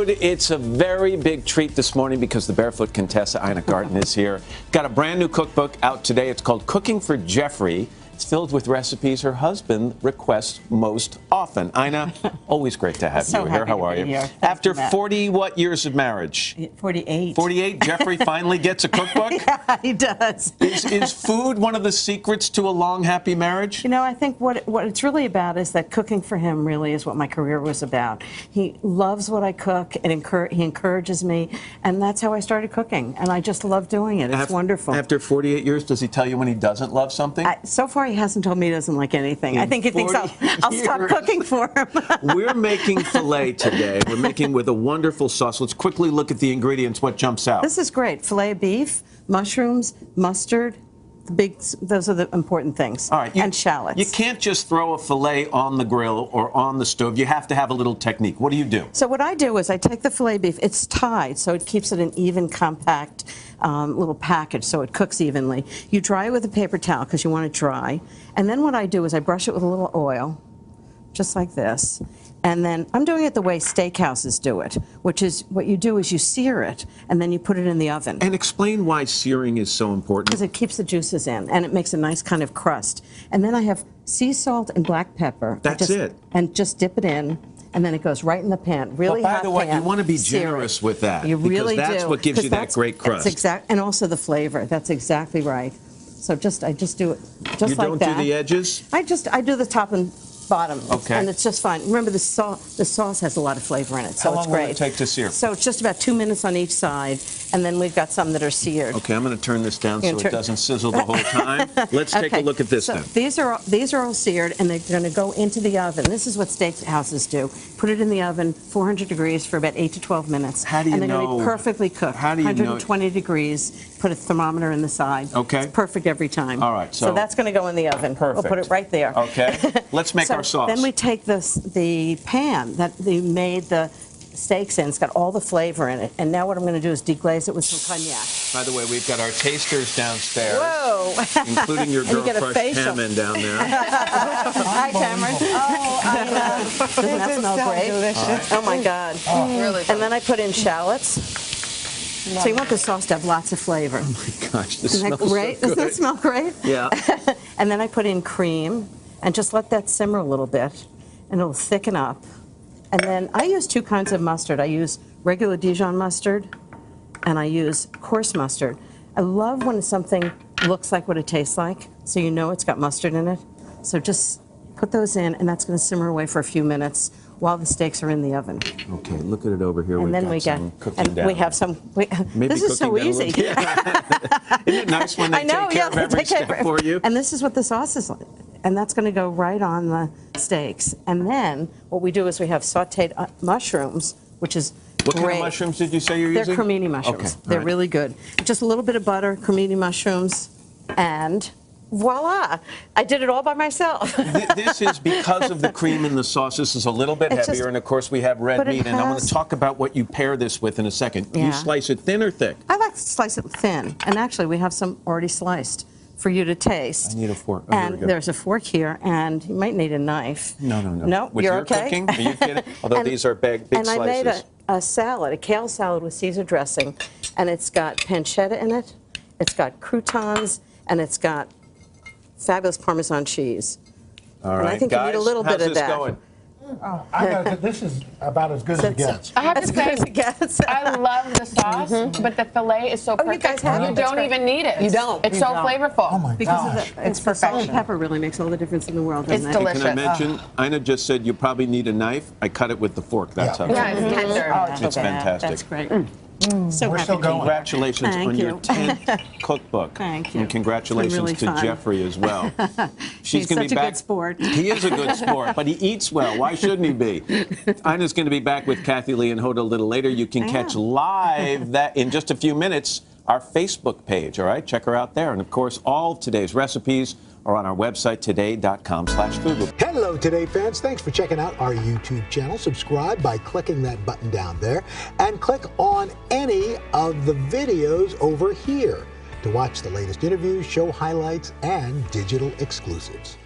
food. It's a very big treat this morning because the Barefoot Contessa, Garten, is here. Got a brand new cookbook out today. It's called Cooking for Jeffrey. It's filled with recipes her husband requests most often. Ina, always great to have you here. How are you? After 40 what years of marriage? 48. 48. Jeffrey finally gets a cookbook? Yeah, he does. Is food one of the secrets to a long, happy marriage? You know, I think what it's really about is that cooking for him really is what my career was about. He loves what I cook, and he encourages me, and that's how I started cooking, and I just love doing it. It's wonderful. After 48 years, does he tell you when he doesn't love something? So far, he hasn't told me he doesn't like anything. I think he thinks I'll stop cooking for him. We're making filet today. We're making with a wonderful sauce. Let's quickly look at the ingredients. What jumps out? This is great. Filet of beef, mushrooms, mustard. Those are the important things. All right, and shallots. You can't just throw a filet on the grill or on the stove. You have to have a little technique. What do you do? So what I do is I take the filet beef. It's tied, so it keeps it an even, compact little package, so it cooks evenly. You dry it with a paper towel because you want it dry. And then what I do is I brush it with a little oil, just like this. And then I'm doing it the way steakhouses do it, which is what you do is you sear it, and then you put it in the oven. And explain why searing is so important. Because it keeps the juices in, and it makes a nice kind of crust. And then I have sea salt and black pepper. That's it. And just dip it in, and then it goes right in the pan. Really hot pan. By the way, you want to be generous with that. You really do. Because that's what gives you that great crust. That's exact, and also the flavor. That's exactly right. So I just do it just like that. You don't do the edges? I do the top and bottom. Okay. And it's just fine. Remember, the sauce has a lot of flavor in it, so it's great. How long will it take to sear? So it's just about 2 minutes on each side, and then we've got some that are seared. Okay, I'm going to turn this down so it doesn't sizzle the whole time. Let's take a look at this then. These are all seared, and they're going to go into the oven. This is what steakhouses do. Put it in the oven, 400 degrees for about 8 to 12 minutes. How do you know? And they're going to be perfectly cooked. How do you know? 120 degrees. Put a thermometer in the side. Okay. It's perfect every time. All right. So that's going to go in the oven. Perfect. We'll put it right there. Okay. Let's make our sauce. Then we take the pan that they made the steaks in. It's got all the flavor in it. And now what I'm going to do is deglaze it with some cognac. By the way, we've got our tasters downstairs. Whoa. Including your girl crush Cameron down there. Hi, Cameron. Oh, doesn't that smell great? Delicious. Oh, my God. Really and then I put in shallots. So you want the sauce to have lots of flavor. Oh, my gosh. This Isn't that smells great? so good. Doesn't that smell great? Yeah. And then I put in cream and just let that simmer a little bit, and it'll thicken up. And then I use 2 kinds of mustard. I use regular Dijon mustard, and I use coarse mustard. I love when something looks like what it tastes like, so you know it's got mustard in it. So just put those in, and that's going to simmer away for a few minutes while the steaks are in the oven. Okay, look at it over here. And then we have some. This is so easy. Yeah. Isn't it nice when they take care of every step for you? And this is what the sauce is like. And that's going to go right on the steaks. And then what we do is we have sautéed mushrooms, which is What great. kind of mushrooms did you say you're using? They're cremini mushrooms. Okay, They're really good. Just a little bit of butter, cremini mushrooms, and voila! I did it all by myself. This is because of the cream in the sauce. This is a little bit heavier, and of course we have red meat. And I want to talk about what you pair this with in a second. Yeah. You slice it thin or thick? I like to slice it thin. And actually, we have some already sliced for you to taste. I need a fork. Oh, and there's a fork here, and you might need a knife. No. No, With you're your okay. cooking? Are you kidding? Although these are big and slices. I made a salad, a kale salad with Caesar dressing, and it's got pancetta in it, it's got croutons, and it's got fabulous Parmesan cheese. All right, and I think guys, you need a little bit of that. Going? Oh, this is about as good as it gets. I have to say, I love the sauce, but the filet is so perfect. You guys have it? You don't even need it. You don't. It's so flavorful. Oh my gosh. It's perfect. Salt and pepper really makes all the difference in the world, doesn't It's it? delicious. Can I mention, Ina just said you probably need a knife. I cut it with the fork. That's how Yeah, it's tender. it's fantastic. That's great. So We're happy still to be going. here. Congratulations Thank on you. your 10th cookbook. Thank you. And congratulations It's been really to fun. Jeffrey as well. He's gonna such be a back. good sport. He is a good sport, but he eats well. Why shouldn't he be? Ina's going to be back with Kathy Lee and Hoda a little later. You can catch live that in just a few minutes our Facebook page. All right, check her out there. And of course, all of today's recipes are on our website, today.com/food. Hello, Today fans. Thanks for checking out our YouTube channel. Subscribe by clicking that button down there and click on any of the videos over here to watch the latest interviews, show highlights, and digital exclusives.